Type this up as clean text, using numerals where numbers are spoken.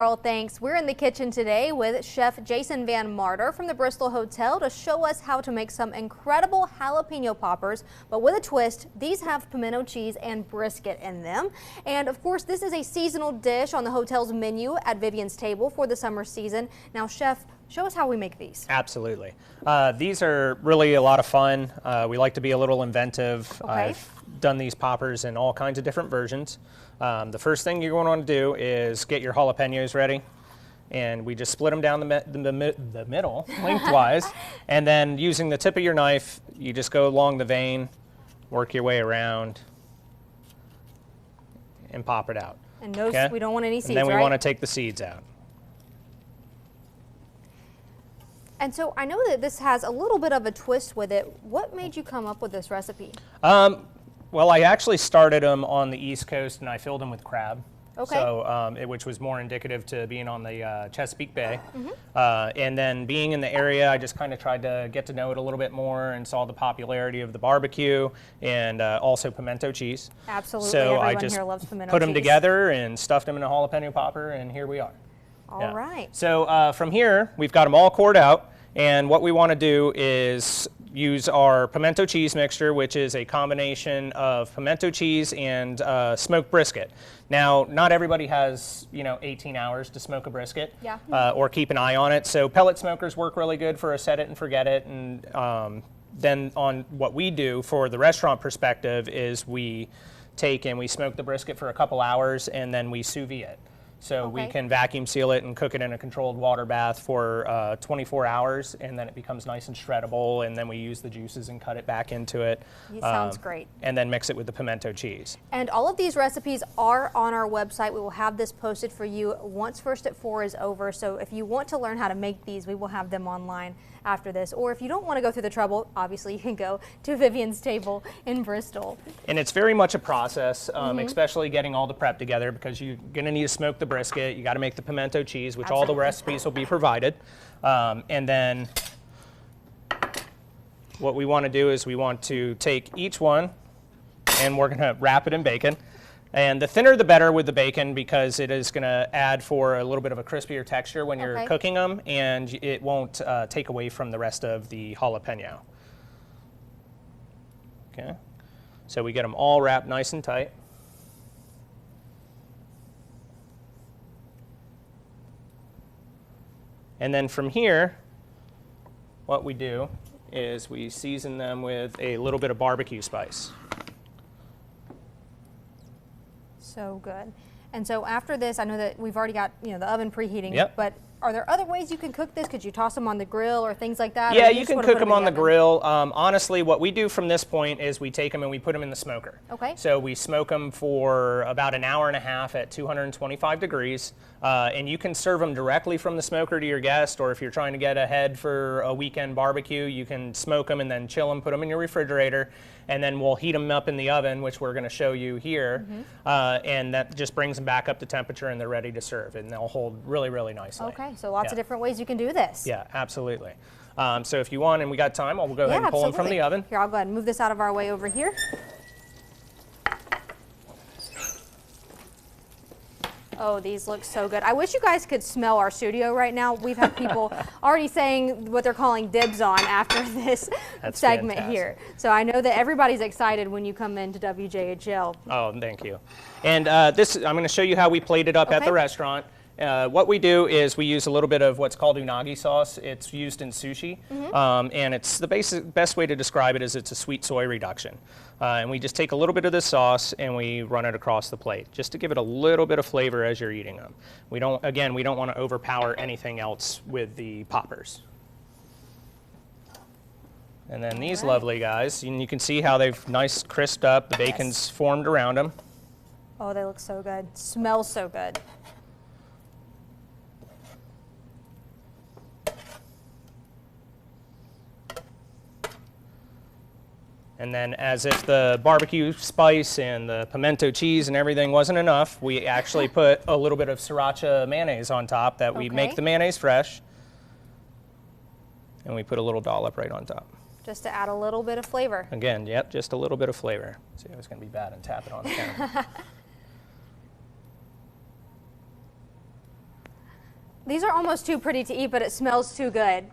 Carl, thanks. We're in the kitchen today with Chef Jason Van Marter from the Bristol Hotel to show us how to make some incredible jalapeno poppers, but with a twist. These have pimento cheese and brisket in them. And of course, this is a seasonal dish on the hotel's menu at Vivian's Table for the summer season. Now, Chef, show us how we make these. Absolutely. These are really a lot of fun. We like to be a little inventive. Okay. I've done these poppers in all kinds of different versions. The first thing you're going to want to do is get your jalapenos ready. And we just split them down the middle, lengthwise. And then using the tip of your knife, you just go along the vein, work your way around, and pop it out. And no, okay? We don't want any seeds, and then we right? want to take the seeds out. And so I know that this has a little bit of a twist with it. What made you come up with this recipe? Well, I actually started them on the East Coast and I filled them with crab. Okay. So, which was more indicative to being on the Chesapeake Bay. And then being in the area, I just kind of tried to get to know it a little bit more and saw the popularity of the barbecue and also pimento cheese. Absolutely, so everyone I just here loves pimento put them cheese. together and stuffed them in a jalapeno popper, and here we are. All right. So from here, we've got them all cored out, and what we want to do is use our pimento cheese mixture, which is a combination of pimento cheese and smoked brisket. Now, not everybody has, 18 hours to smoke a brisket, or keep an eye on it. So pellet smokers work really good for a set it and forget it. And then on what we do for the restaurant perspective is we take and we smoke the brisket for a couple hours and then we sous vide it. So we can vacuum seal it and cook it in a controlled water bath for 24 hours, and then it becomes nice and shreddable, and then we use the juices and cut it back into it. It sounds great. And then mix it with the pimento cheese. And all of these recipes are on our website. We will have this posted for you once First at 4 is over. So if you want to learn how to make these, we will have them online after this. Or if you don't want to go through the trouble, obviously you can go to Vivian's Table in Bristol. And it's very much a process, especially getting all the prep together, because you're going to need to smoke the brisket. You got to make the pimento cheese, which all the recipes will be provided. And then what we want to do is we want to take each one and we're going to wrap it in bacon. And the thinner the better with the bacon, because it is going to add for a little bit of a crispier texture when you're cooking them, and it won't take away from the rest of the jalapeno. Okay, so we get them all wrapped nice and tight. And then from here, what we do is we season them with a little bit of barbecue spice. So good. And so after this, I know that we've already got the oven preheating. Yep. But are there other ways you can cook this? Could you toss them on the grill or things like that? Yeah, you can cook them on the grill. Honestly, what we do from this point is we take them and we put them in the smoker. Okay. So we smoke them for about an hour and a half at 225 degrees. And you can serve them directly from the smoker to your guest, or if you're trying to get ahead for a weekend barbecue, you can smoke them and then chill them, put them in your refrigerator, and then we'll heat them up in the oven, which we're going to show you here. And that just brings them back up to temperature and they're ready to serve, and they'll hold really, really nicely. Okay, so lots of different ways you can do this. Yeah, absolutely. So if you want and we got time, we'll go ahead and pull them from the oven. Here, I'll go ahead and move this out of our way over here. Oh, these look so good. I wish you guys could smell our studio right now. We've had people already saying what they're calling dibs on after this segment here. So I know that everybody's excited when you come into WJHL. Oh, thank you. And I'm going to show you how we plate it up at the restaurant. What we do is we use a little bit of what's called unagi sauce. It's used in sushi, and it's the best way to describe it is it's a sweet soy reduction. And we just take a little bit of this sauce and we run it across the plate just to give it a little bit of flavor as you're eating them. We don't want to overpower anything else with the poppers. And then these lovely guys, and you can see how they've nice crisped up. The bacon's formed around them. Oh, they look so good. Smells so good. And then, as if the barbecue spice and the pimento cheese and everything wasn't enough, we actually put a little bit of sriracha mayonnaise on top that we make the mayonnaise fresh. And we put a little dollop right on top. Just to add a little bit of flavor. Again, yep, just a little bit of flavor. See, I was going to be bad and tap it on the camera. These are almost too pretty to eat, but it smells too good.